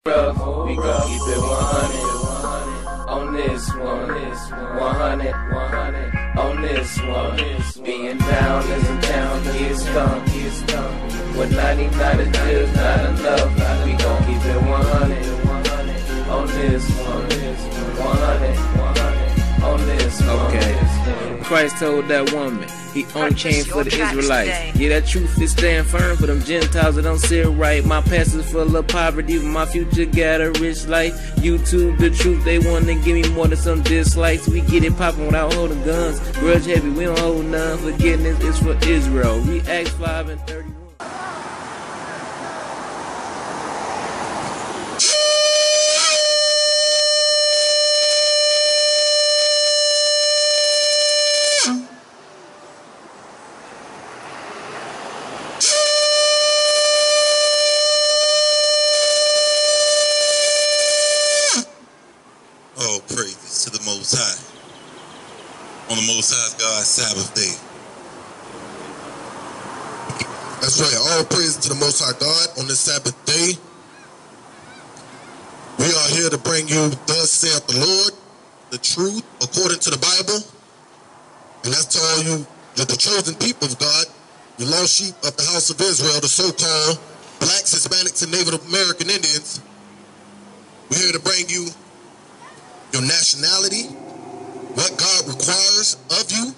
We gon' keep it 100 on this one. 100 on this one. Being down is a town, kids come. When 99 is just not enough, we gon' keep it 100 on this one. 100 on this one. Okay. Christ told that woman he only came for the Israelites. Yeah, that truth is staying firm for them Gentiles that don't sit right. My past is full of poverty, but my future got a rich life. YouTube the truth, they wanna give me more than some dislikes. We get it poppin' without holding guns. Grudge heavy, we don't hold none. Forgiveness is for Israel. Read Acts 5 and 31. All praises to the Most High. On the Most High God's Sabbath day. That's right. All praises to the Most High God on this Sabbath day. We are here to bring you, thus saith the Lord, the truth according to the Bible. And that's to all you, the chosen people of God, the lost sheep of the house of Israel, the so-called blacks, Hispanics, and Native American Indians. We're here to bring you your nationality, what God requires of you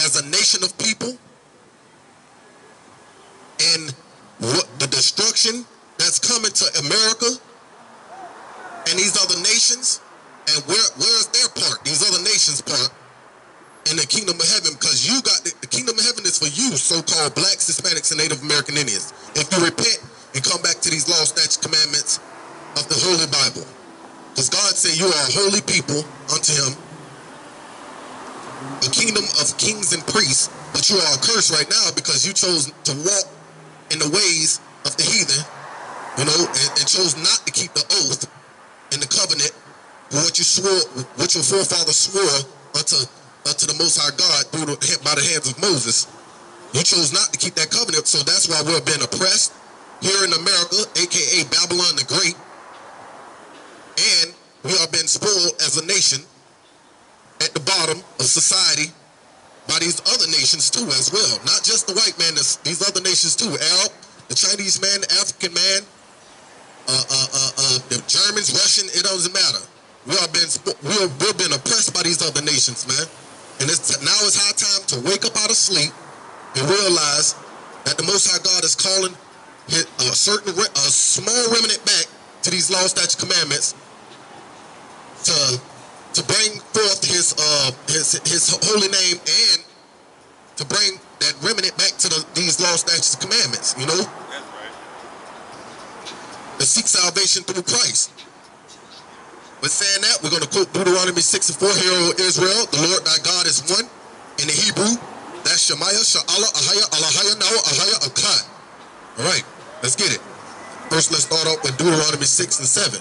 as a nation of people, and what the destruction that's coming to America and these other nations, and where's their part, these other nations' part in the kingdom of heaven, because you got the kingdom of heaven is for you, so-called blacks, Hispanics, and Native American Indians, if you repent and come back to these law, statutes, commandments of the Holy Bible. Because God said you are a holy people unto him, a kingdom of kings and priests, but you are accursed right now because you chose to walk in the ways of the heathen, you know, and chose not to keep the oath and the covenant for what you swore, what your forefathers swore unto the Most High God by the hands of Moses. You chose not to keep that covenant, so that's why we're being oppressed here in America, aka Babylon the Great. And we are being spoiled as a nation at the bottom of society by these other nations too as well. Not just the white man, these other nations too. Arab, the Chinese man, the African man, the Germans, Russian, it doesn't matter. We're being oppressed by these other nations, man. And now it's high time to wake up out of sleep and realize that the Most High God is calling a small remnant back to these law, statutes, commandments to bring forth his holy name and to bring that remnant back to these law, statutes, commandments, you know? That's right. To seek salvation through Christ. But saying that, we're going to quote Deuteronomy 6 and 4, Hear, O Israel, the Lord thy God is one. In the Hebrew, that's Shemaiah, Sha'ala, Ahaya, Alahaya, Nawa, Ahaya, Akkad. All right, let's get it. First, let's start off with Deuteronomy 6 and 7.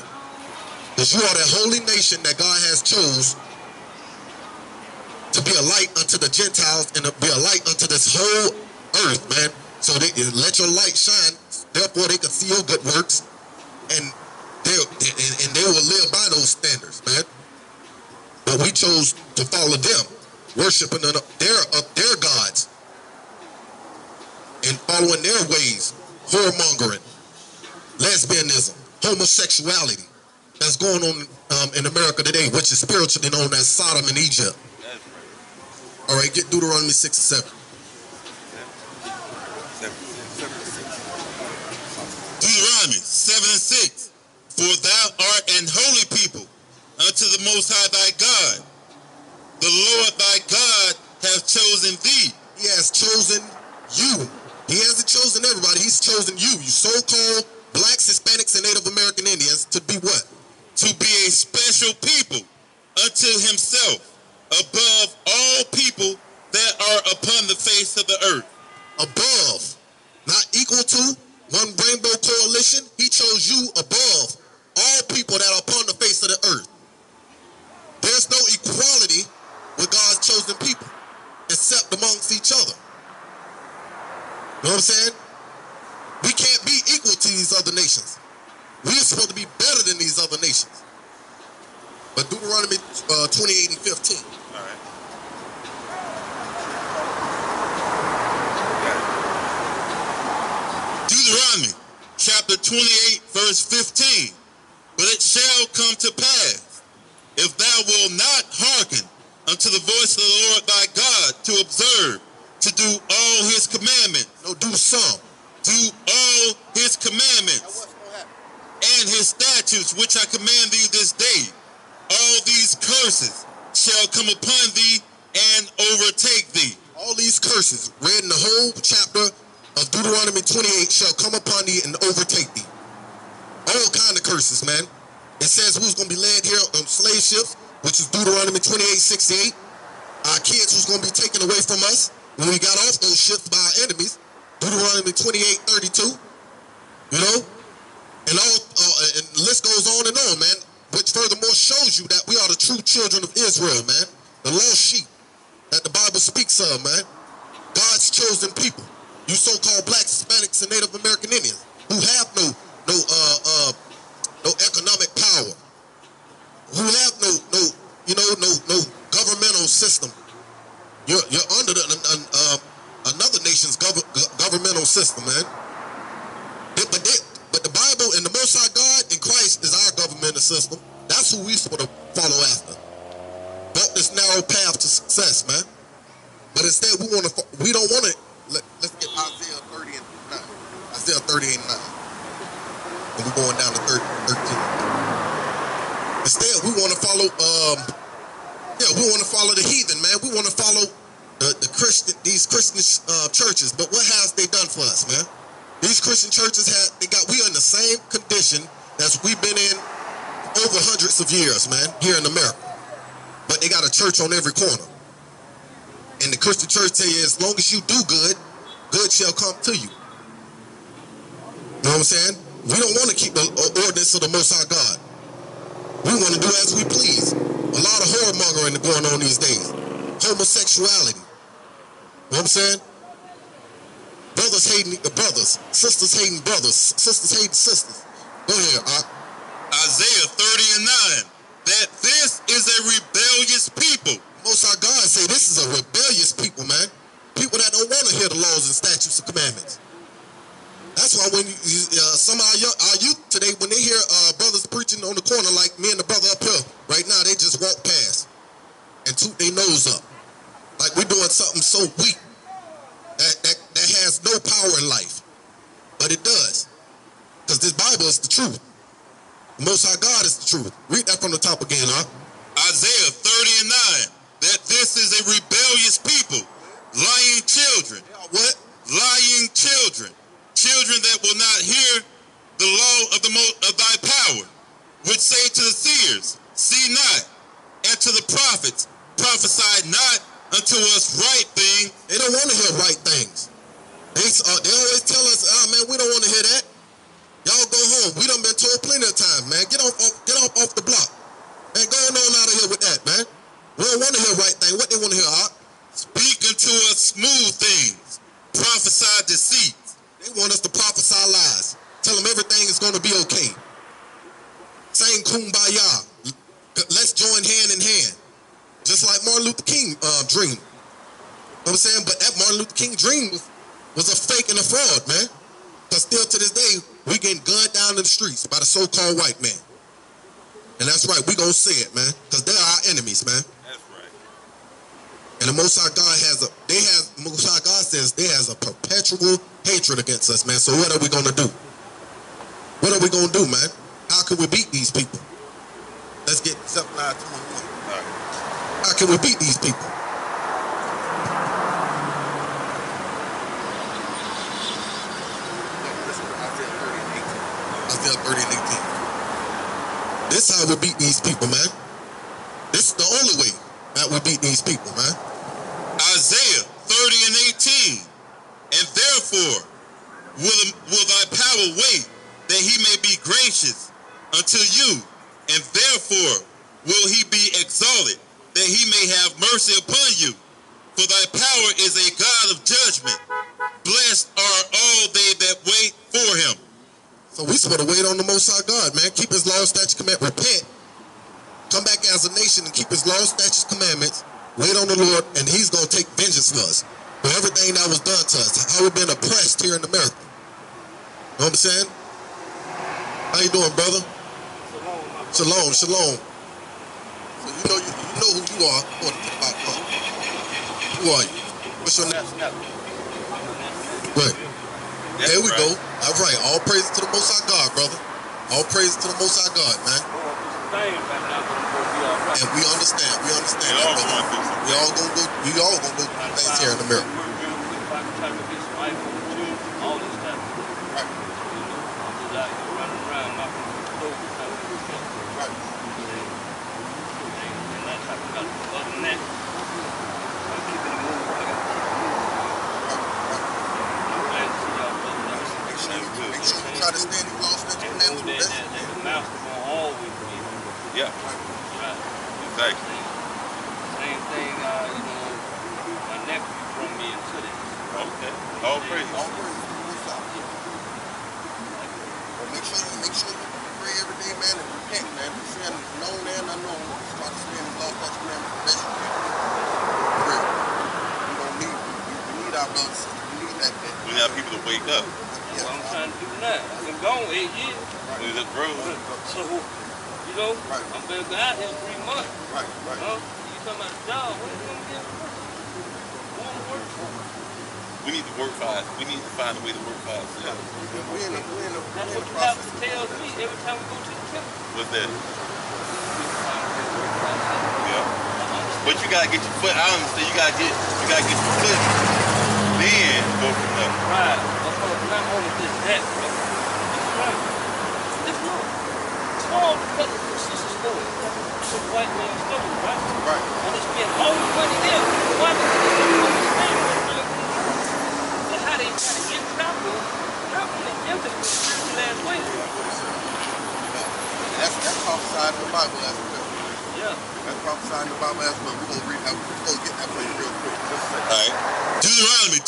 Because you are that holy nation that God has chose to be a light unto the Gentiles and to be a light unto this whole earth, man. So let your light shine, therefore they can see your good works, and they will live by those standards, man. But we chose to follow them, worshiping their gods and following their ways, whoremongering, lesbianism, homosexuality that's going on in America today, which is spiritually known as Sodom and Egypt. All right, get Deuteronomy 6 and 7. Deuteronomy 7 and 6. For thou art an holy people unto the Most High thy God. The Lord thy God hath chosen thee. He has chosen you. He hasn't chosen everybody. He's chosen you. You so-called blacks, Hispanics, and Native American Indians to be what? To be a special people unto himself above all people that are upon the face of the earth. Above. Not equal to. One rainbow coalition. He chose you above all people that are upon the face of the earth. There's no equality with God's chosen people except amongst each other. You know what I'm saying? We can't be equal to these other nations. We're supposed to be better than these other nations. But Deuteronomy 28 and 15. All right. Deuteronomy chapter 28 verse 15. But it shall come to pass, if thou wilt not hearken unto the voice of the Lord thy God, to observe, to do all his commandments. No, do some. Do all his commandments and his statutes, which I command thee this day. All these curses shall come upon thee and overtake thee. All these curses, read in the whole chapter of Deuteronomy 28, shall come upon thee and overtake thee. All kind of curses, man. It says who's going to be led here on slave ships, which is Deuteronomy 28:68. Our kids who's going to be taken away from us when we got off those ships by our enemies, Deuteronomy 28:32. You know, and and the list goes on and on, man. Which furthermore shows you that we are the true children of Israel, man. The lost sheep that the Bible speaks of, man. God's chosen people. You so-called blacks, Hispanics, and Native American Indians who have no economic power, who have no governmental system. You're under another nation's governmental system, man. But the Bible and the Most High God in Christ is our governmental system. That's who we supposed to follow after. Walk this narrow path to success, man. But instead, we don't want to. Let's get Isaiah 30 and 9. Isaiah 30 and 9. And we're going down to 13. Instead, we want to follow. We want to follow the heathen, man. We want to follow these Christian churches. But what has they done for us, man? These Christian churches we are in the same condition as we've been in over hundreds of years, man, here in America. But they got a church on every corner. And the Christian church tell you, as long as you do good, good shall come to you. You know what I'm saying? We don't want to keep the ordinance of the Most High God. We want to do as we please. A lot of whoremongering going on these days. Homosexuality. You know what I'm saying? Brothers hating brothers. Sisters hating brothers. Sisters hating sisters. Go ahead, Isaiah 30 and 9. That this is a rebellious people. Most High God say this is a rebellious people, man. People that don't want to hear the laws and statutes and commandments. That's why when some of our youth today, when they hear brothers preaching on the corner like me and the brother up here, right now they just walk past and toot their nose up. Like we're doing something so weak that has no power in life. But it does. Because this Bible is the truth. The Most High God is the truth. Read that from the top again, huh? Isaiah 30 and 9. That this is a rebellious people, lying children. What? Lying children. Children that will not hear the law of thy power, which say to the seers, see not, and to the prophets, prophesy not unto us right things. They don't want to hear right things. They always tell us, man, we don't want to hear that. Y'all go home. We done been told plenty of times, man. Get off the block. Man, go on out of here with that, man. We don't want to hear right thing. What they want to hear, Speak unto us smooth things. Prophesy deceit. They want us to prophesy lies. Tell them everything is going to be okay. Sing kumbaya. Let's join hand in hand. Just like Martin Luther King dream. You know what I'm saying? But that Martin Luther King dream was a fake and a fraud, man. Because still to this day, we getting gunned down in the streets by the so-called white man. And that's right, we gonna say it, man. Because they're our enemies, man. That's right. And the Most High God Most High God says there has a perpetual hatred against us, man. So what are we gonna do? What are we gonna do, man? How can we beat these people? Let's get something out of 21. How can we beat these people? Isaiah 30 and 18. This is how we beat these people, man. This is the only way that we beat these people, man. Isaiah 30 and 18. And therefore will thy power wait, that he may be gracious unto you. And therefore will he be exalted, that he may have mercy upon you. For thy power is a God of judgment. Blessed are all they that wait for him. So we supposed to wait on the Most High God, man. Keep his law, statutes, commandments. Repent. Come back as a nation and keep his law, statutes, commandments. Wait on the Lord, and he's going to take vengeance for us. For everything that was done to us. How we've been oppressed here in America. You know what I'm saying? How you doing, brother? Shalom, shalom. So you know who you are. Who are you? What's your name? Right. There we go. All right. All praise to the Most High God, brother. All praise to the Most High God, man. And we understand. We understand that, brother. We all gonna go through things here in America. Try to stand in law, statutes, commandments. The master gonna always be. Yeah. Right. Exactly. Same thing, my nephew brought me into this. Okay. All praise. All praise. Well, make sure you pray every day, man, and repent, man. You sin known and unknown. Just try to stand in law, statutes, commandments the best you can. Pray. We need our brothers. We need that. We need people to wake up. That's what I'm trying to do now. I've been gone 8 years. Right. So, I'm been out here 3 months. Right. You talking about a job, what are you going to get? Work for? We need to work for us. We need to find a way to work for ourselves. That's what the pastor tells me every time we go to the temple. What's that? Yeah. But you gotta get your foot. I understand. You gotta get your foot. Then go from there. Right. Not only this, that, bro. It's right. It's not. Small because of the sister's story. It's a white man's story, right? Right. And it's been all the money there. Why do you understand what's really going on? And how they try to get travel, not only enter the spiritual last way. That's prophesied in the Bible as well. Yeah. That's prophesied in the Bible as well. We're going to get that for you real quick. All right. Deuteronomy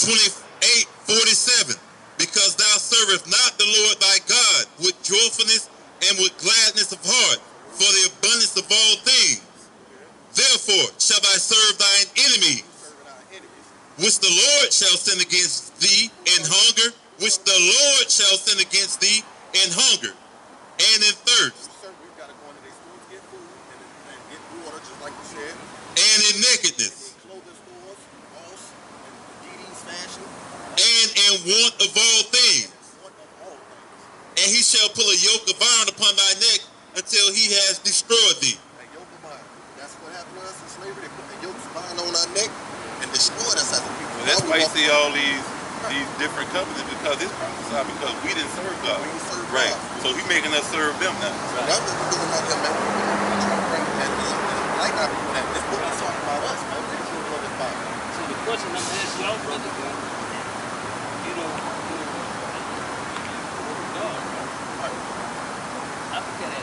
28:47. Because thou servest not the Lord thy God with joyfulness and with gladness of heart for the abundance of all things. Therefore shall thou serve thine enemies, which the Lord shall send against thee in hunger, which the Lord shall send against thee in hunger and in thirst, and in nakedness, and in want of all things. And he shall pull a yoke of iron upon thy neck until he has destroyed thee. A yoke of iron. That's what happened to us in slavery. They put the yokes of iron on our neck and destroyed us as a people. Well, that's why you see all these different companies, because it's prophesied, because we didn't serve God. We didn't serve right. God. So he's making us serve them now. So that's what we're doing out here, man. We're trying to bring that in. Like our people, that this book is talking about us, man. We're just looking at Bible. So the question I'm asking y'all, brother, I forget that.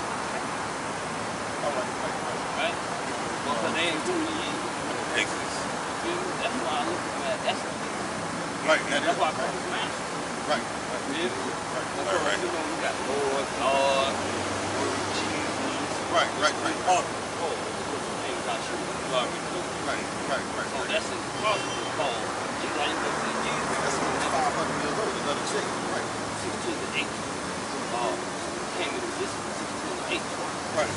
Right? Because they ain't doing it. Exodus. That's why I look at that. Right. That's why I call it man. Right. Right. You got Lord, God, Jesus. Right. Oh, name's not sure. You already know. Right. So that's a prophet called Jesus. I ain't gonna say Jesus. That's 500 years old. Another chick. Right. 6 to the 8. Came into this 6 to the 8. Right. So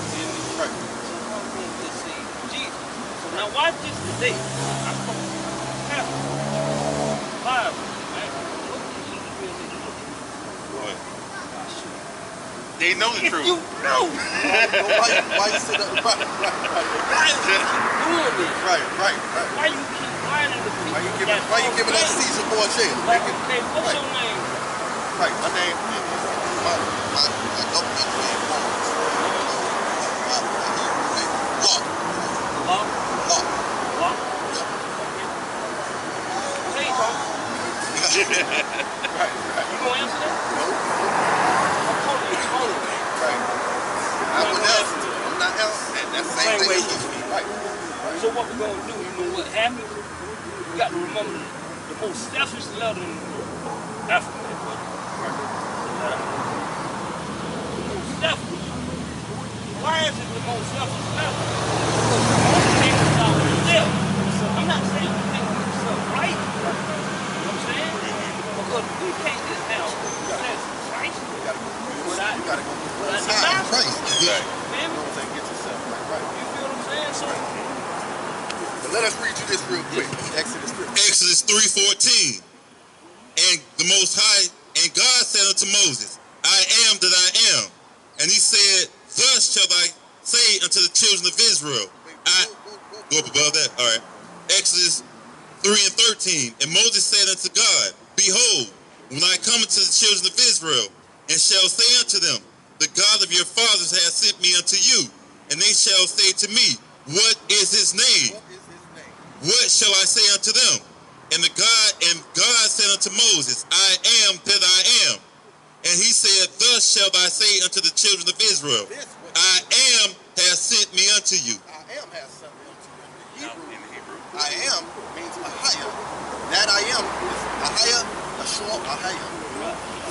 I'm going to say Jesus. So now watch this today. I'm from Pastor. Bible. Right? What did Jesus really do? What? They know the truth. You know. Why you sit up? Right. Why you keep doing this? Right. Why you keep lying to the people? Why you giving that Caesar boy jail? Like, okay, what's your name? Right. My name is my government name is Law. Okay. Hey, Tom. Right. You gonna answer that? No. I'm calling you. Right. I'm not else. That's the same way you speak. Right. So what we're gonna do, you know what happens? You got to remember the most selfish letter in the world. Africa. why is it the most selfish level? Because most people are themselves. I'm not saying you think yourself right. You know what I'm saying? Because we can't just have success in Christ. You gotta go Without the inside gospel. Christ. Feel You know me? what I'm saying? Get yourself right. You feel what I'm saying? So, But let us read you this real quick. Exodus 3. Exodus 3:14. And the Most High, and God said unto Moses, I am that I am. And he said, thus shall I say unto the children of Israel. Go up above that. All right. Exodus 3:13. And Moses said unto God, behold, when I come unto the children of Israel, and shall say unto them, the God of your fathers hath sent me unto you, and they shall say to me, what is his name? What shall I say unto them? And God said unto Moses, I am that I am. And he said, thus shall I say unto the children of Israel, I am has sent me unto you. I am has sent me unto you. In Hebrew, I am means Ahaya. That I am is Ahaya, Ashur, Ahaya.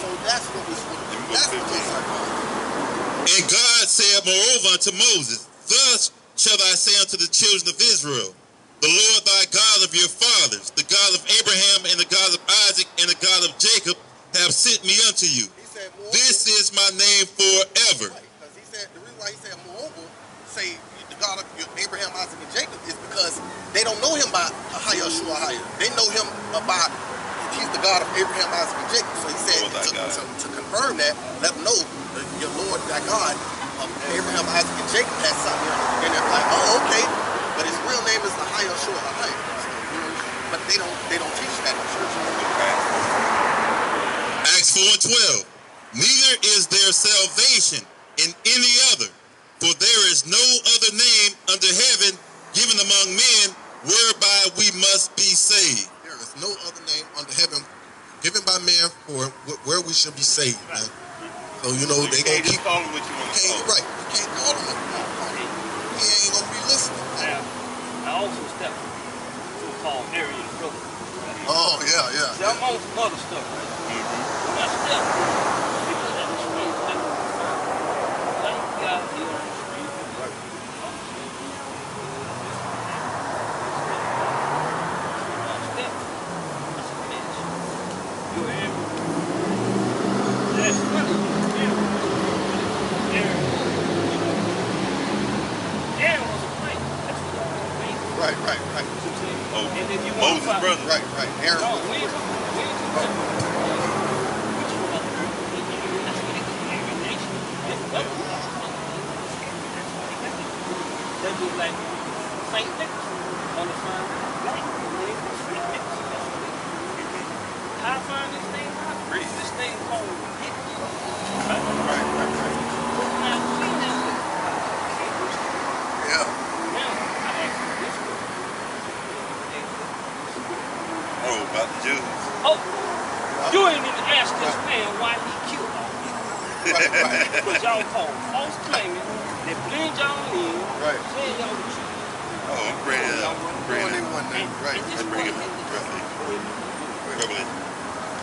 So that's what we're supposed to do. That's what we're supposed to do. And God said moreover unto Moses, thus shall I say unto the children of Israel, the Lord thy God of your fathers, the God of Abraham and the God of Isaac and the God of Jacob have sent me unto you. This is my name forever. Because he said, the reason why he said moreover, say the God of Abraham, Isaac, and Jacob is because they don't know him by Ahaya, Ashur, Ahaya. They know him by, he's the God of Abraham, Isaac, and Jacob. So he said to confirm that, let them know that your Lord, thy God of Abraham, Isaac, and Jacob has sent me unto you. And they're like, oh, okay. But his real name is Ahaya, Ashur, Ahaya. But they don't teach that in church. Acts 4:12. Neither is there salvation in any other, for there is no other name under heaven given among men whereby we must be saved. There is no other name under heaven given by man for where we should be saved, man. So you know they gonna keep calling what you want to call. Right, you can't call him what you want to call him. He ain't gonna be listening. I also stepped so-called Arian brother. Oh yeah. See, I'm on some other stuff, right? When I step, people that explain that. Like God here on the street, right? Step, that's a bitch. You're Arian. That's funny. Aaron was a plant. That's what I'm saying. Right. Oh, and then you Moses' brother. Right. Aaron. No, we ain't talking about that was like Saint Nicholas on the sign, black. Saint Nicholas. How I find this thing out? This thing called Right. Now, see that? Yeah. Now, I asked this one. Oh, about the Jews. Oh, you ain't even asked this man why he killed all these. Right. Because y'all call false claiming, they blend y'all in, Right. saying y'all the truth. Oh, I'm bringing it up. Right. Let's bring him up. Revelation.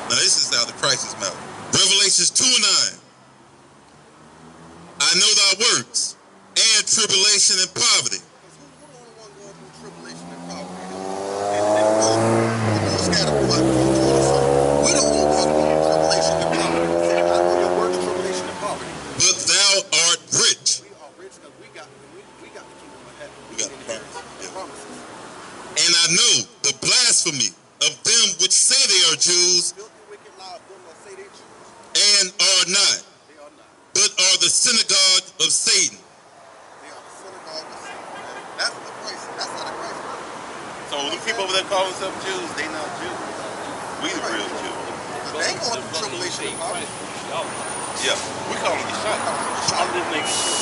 Now this is how the Christ is mouth. Revelations 2:9. I know thy works and tribulation and poverty. But thou art rich. We are rich because we got the kingdom of heaven. We got the promises. And I know the blasphemy of them which say they are Jews Filthy, wicked, loud, them that say they Jews. and are not, They are not. but are the synagogue of Satan. They are the synagogue of Satan. That's the Christ. That's how the Christ works. So the people over there calling themselves Jews, they not Jews. We the real Jews. They ain't going through tribulation and poverty. Yeah, we call them Yeshua. I'm just making sure.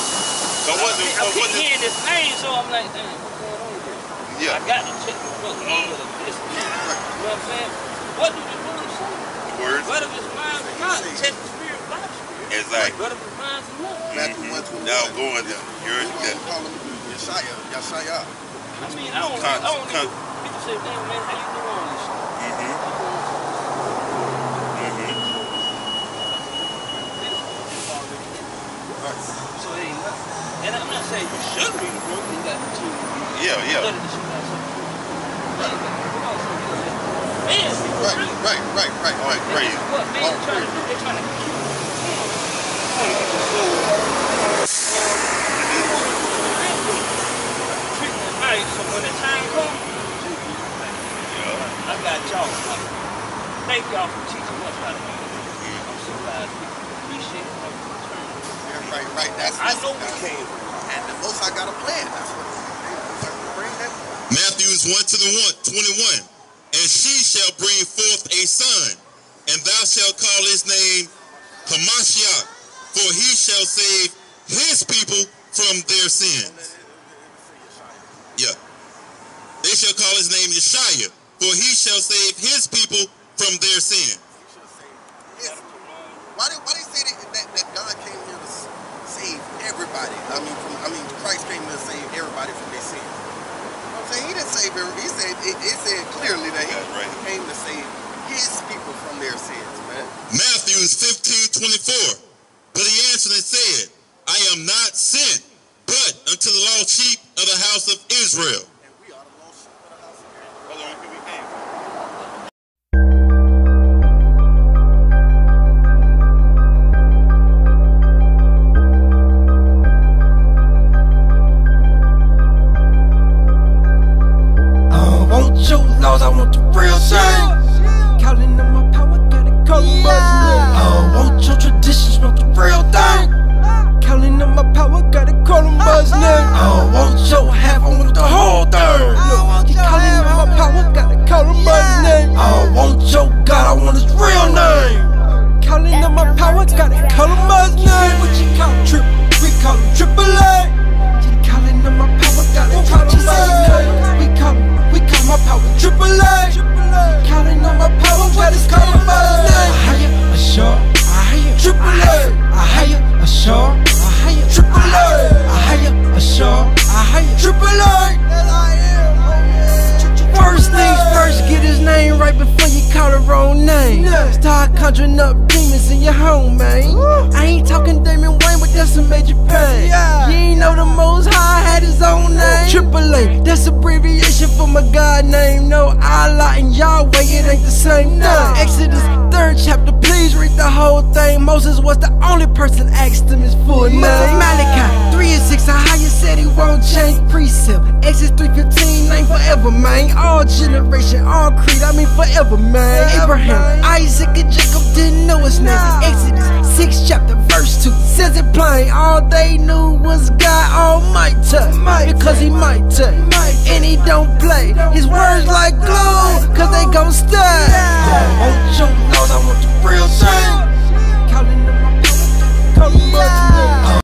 So what? I keep hearing this name, so I'm like, damn, what's going on here? Yeah. I got to check the book over this and that. You know what I'm saying? What do the Lord say? Words. What if it's mine or not? Test the spirit by the spirit. Exactly. What if it's mine or not? Matthew 1:21. Now go on there. You heard that. Call him Yeshaya. I mean, I don't even, people say, damn, man, how you doing all this shit? So it ain't nothing. And I'm not saying you should read the book. You got to Yeah. study the shit out of something. Man, Right. this is what men are trying to do. They're trying to keep your soul. Treating it nice, so when the time comes, I got y'all. Thank y'all for teaching us how to do it. I'm so glad people appreciate how we return. Yeah, right. I know we came. And the most I got a plan. That's what bring that. Matthews 1:21. And she shall bring forth a son, and thou shalt call his name Hamashiach, for he shall save his people from their sins. Yeah. They shall call his name Yeshaya, for he shall save his people from their sins. Why they say that God came here to save everybody? I mean, Christ came here to save everybody from their sins. He didn't save everybody. It said clearly that he came to save his people from their sins, man. Matthews 15:24. But he answered and said, I am not sent, but unto the lost sheep of the house of Israel. And we are the lost sheep of the house of Israel. I want the real thing. Calling on my power, gotta call them by name. I don't want your traditions, want the real thing. Calling on my power, gotta call them by name. I don't want your half, I want the whole thing. He calling on my power, gotta call him by name. I don't want your God, I want his real name. Calling on my power, gotta call him by name. What you call him? We call him Triple A. Calling on my power, gotta call him by name. We call my power Triple A. Counting on my power, gotta call him by his name. I hire a sharp, I hire Triple A. I hire a sharp, I hire Triple A. I hire a sharp, I hire Triple A. First things first, get his name right before you call the wrong name. Start conjuring up demons in your home, man. I ain't talking Damon Wayne, but that's a major pain. You ain't know the Most High had his own name. Triple A, that's abbreviation for my God name. No Allah and Yahweh, it ain't the same thing. Exodus 3rd chapter, please read the whole thing. Moses was the only person asked him his full name. Malachi 3:6, Ahia said he won't change precept. Exodus 3:15, name forever, man. All generation, all creed, I mean forever, man. Abraham, Isaac, and Jacob didn't know his name. Exodus 6th chapter, verse 2 says it plain. All they knew was God Almighty, because he mighty, and he don't play. His words like glue, cause